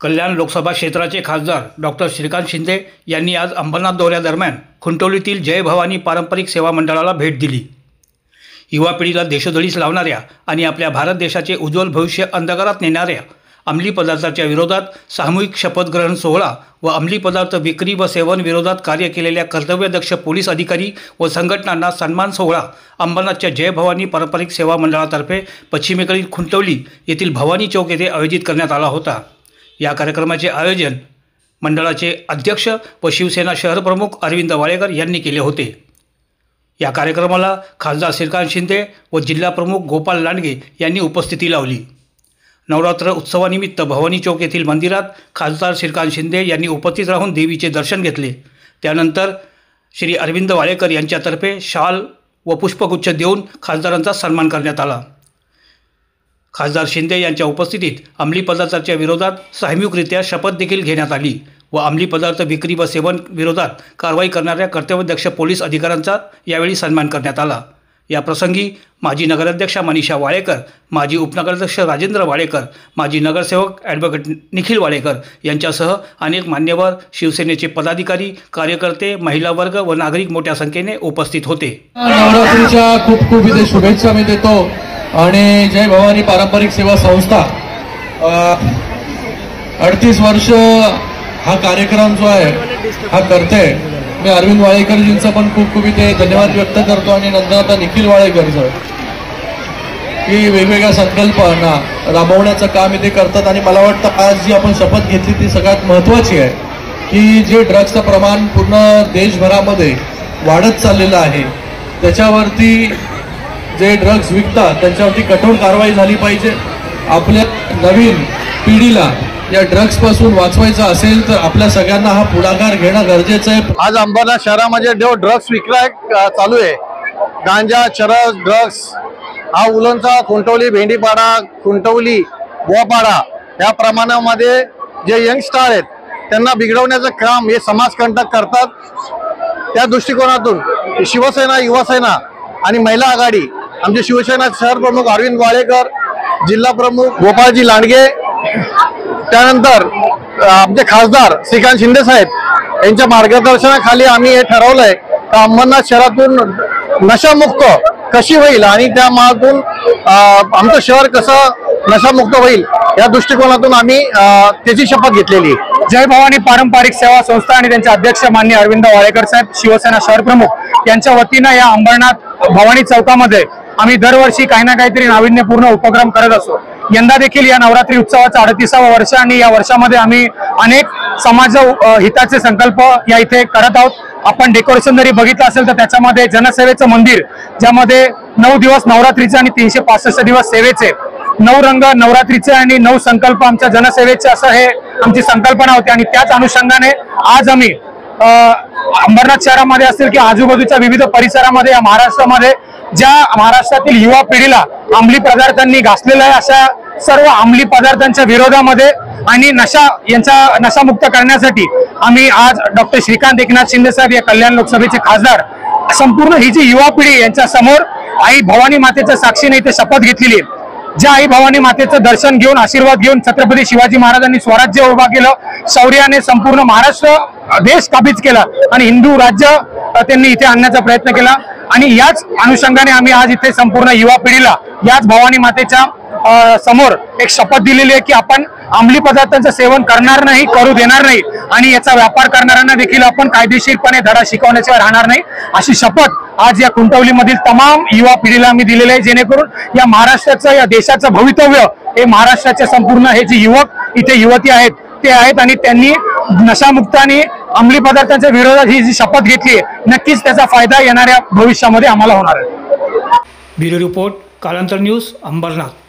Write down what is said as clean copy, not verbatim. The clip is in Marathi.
कल्याण लोकसभा क्षेत्राचे खासदार डॉक्टर श्रीकांत शिंदे यांनी आज अंबरनाथ दौऱ्यादरम्यान खुंटवलीतील जय भवानी पारंपरिक सेवा मंडळाला भेट दिली। युवा पिढीला देशोधडीस लावणाऱ्या आणि आपल्या भारत देशाचे उज्ज्वल भविष्य अंधकारात नेणाऱ्या अंमली पदार्थाच्या विरोधात सामूहिक शपथग्रहण सोहळा व अंमली पदार्थ विक्री व सेवन विरोधात कार्य केलेल्या कर्तव्यदक्ष पोलीस अधिकारी व संघटनांना सन्मान सोहळा अंबरनाथच्या जय भवानी पारंपरिक सेवा मंडळातर्फे पश्चिमेकडील खुंटवली येथील भवानी चौक येथे आयोजित करण्यात आला होता। या कार्यक्रमाचे आयोजन मंडळाचे अध्यक्ष व शिवसेना शहर प्रमुख अरविंद वाळेकर यांनी केले होते। या कार्यक्रमाला खासदार श्रीकांत शिंदे व जिल्हा प्रमुख गोपाल लांडगे यांनी उपस्थिती लावली। नवरात्र उत्सवानिमित्त भवानी चौक येथील मंदिरात खासदार श्रीकांत शिंदे यांनी उपस्थित राहून देवीचे दर्शन घेतले। त्यानंतर श्री अरविंद वाळेकर यांच्यातर्फे शाल व पुष्पगुच्छ देऊन खासदारांचा सन्मान करण्यात आला। खासदार शिंदे यांच्या उपस्थितीत अंमली पदार्थाच्या विरोधात सामूहिकरित्या शपथ देखील घेण्यात आली व अंमली पदार्थ विक्री व सेवन विरोधात कारवाई करणाऱ्या कर्तव्यदक्ष पोलीस अधिकाऱ्यांचा यावेळी सन्मान करण्यात आला। या प्रसंगी माजी नगराध्यक्षा मनीषा वाळेकर, माजी उपनगराध्यक्ष राजेंद्र वाळेकर, माजी नगरसेवक ॲडव्होकेट निखिल वाळेकर यांच्यासह अनेक मान्यवर, शिवसेनेचे पदाधिकारी, कार्यकर्ते, महिला वर्ग व नागरिक मोठ्या संख्येने उपस्थित होते। नवरात्रीच्या खूप खूप इथे शुभेच्छा मी देतो आणि जय भवानी पारंपरिक सेवा संस्था 38 वर्ष हा कार्यक्रम जो आहे हा करते। मी अरविंद वाळेकरजींचा पण खूप खूप इथे धन्यवाद व्यक्त करतो आणि नंतर आता निखिल वाळेकरचं की वेगवेगळ्या संकल्पना राबवण्याचं काम इथे करतात। आणि मला वाटतं आज जी आपण शपथ घेतली ती सगळ्यात महत्त्वाची आहे की जे ड्रग्सचं प्रमाण पूर्ण देशभरामध्ये वाढत चाललेलं आहे त्याच्यावरती जे ड्रग्स विकतात त्यांच्यावरती कठोर कारवाई झाली पाहिजे। आपल्या नवीन पिढीला या ड्रग्स पासून वाचवायचं असेल तर आपल्या सगळ्यांना हा पुढाकार घेणं गरजेचं आहे। आज अंबरनाथ शहरामध्ये जो ड्रग्स विक्रय चालू आहे, गांजा, चरस, ड्रग्स हा उलनचा खुंटवली, भेंडीपाडा, खुंटवली, बोपाडा या प्रमाणामध्ये जे यंगस्टार आहेत त्यांना बिघडवण्याचं काम हे समाजकंटक करतात। त्या दृष्टिकोनातून शिवसेना, युवासेना आणि महिला आघाडी, आमचे शिवसेना शहर प्रमुख अरविंद वाळेकर, जिल्हा प्रमुख गोपाळजी लांडगे, त्यानंतर आमचे खासदार श्रीकांत शिंदे साहेब यांच्या मार्गदर्शनाखाली आम्ही हे ठरवलंय की अंबरनाथ शहरातून नशामुक्त कशी होईल आणि त्या मार्गातून आमचं शहर कसं नशामुक्त होईल या दृष्टिकोनातून आम्ही त्याची शपथ घेतलेली। जय भवानी पारंपरिक सेवा संस्था आणि त्यांचे अध्यक्ष माननीय अरविंद वाळेकर साहेब, शिवसेना शहर प्रमुख यांच्या वतीनं या अंबरनाथ भवानी चौकामध्ये आम्ही दरवर्षी काही ना काहीतरी नाविन्यपूर्ण उपक्रम करत असतो। यंदा देखील या नवरात्री उत्सवाचा 38वा वर्ष आणि या वर्षामध्ये आम्ही अनेक समाज हिताचे संकल्प या इथे करत आहोत। आपण डेकोरेशन जरी बघितलं असेल तर त्याच्यामध्ये जनसेवेचं मंदिर, ज्यामध्ये 9 दिवस नवरात्रीचे आणि 365 दिवस सेवेचे, 9 रंग नवरात्रीचे आणि 9 संकल्प आमच्या जनसेवेचे असं हे आमची संकल्पना होती। आणि त्याच अनुषंगाने आज आम्ही अंबरनाथ शहरामध्ये असेल की आजूबाजूच्या विविध परिसरामध्ये या महाराष्ट्रामध्ये ज्या महाराष्ट्रातील युवा पिढीला अंमली पदार्थांनी घासलेलं आहे अशा सर्व अंमली पदार्थांच्या विरोधामध्ये आणि नशामुक्त करण्यासाठी आम्ही आज डॉक्टर श्रीकांत एकनाथ शिंदे साहेब या कल्याण लोकसभेचे खासदार, संपूर्ण ही जी युवा पिढी यांच्या समोर आई भवानी मातेच्या साक्षीने इथे शपथ घेतलेली आहे। ज्या आई भवानी मातेचं दर्शन घेऊन, आशीर्वाद घेऊन छत्रपती शिवाजी महाराजांनी स्वराज्य उभा केलं, शौर्याने संपूर्ण महाराष्ट्र देश काबीज केला आणि हिंदू राज्य त्यांनी इथे आणण्याचा प्रयत्न केला। आणि याच अनुषंगाने आम्ही आज इथे संपूर्ण युवा पिढीला याच भवानी मातेच्या समोर एक शपथ दिलेली आहे की आपण अंमली पदार्थांचं सेवन करणार नाही, करू देणार नाही आणि याचा व्यापार करणाऱ्यांना देखील आपण कायदेशीरपणे धडा शिकवण्याशिवाय राहणार नाही, अशी शपथ आज या खुंटवलीमधील तमाम युवा पिढीला आम्ही दिलेली आहे। जेणेकरून या महाराष्ट्राचं, या देशाचं भवितव्य हे महाराष्ट्राचे संपूर्ण हे जे युवक इथे युवती आहेत ते आहेत आणि त्यांनी नशामुक्त आणि अंमली पदार्थांच्या विरोधात ही जी शपथ घेतली आहे, नक्कीच त्याचा फायदा येणाऱ्या भविष्यामध्ये आम्हाला होणार आहे। ब्युरो रिपोर्ट, कालांतर न्यूज, अंबरनाथ।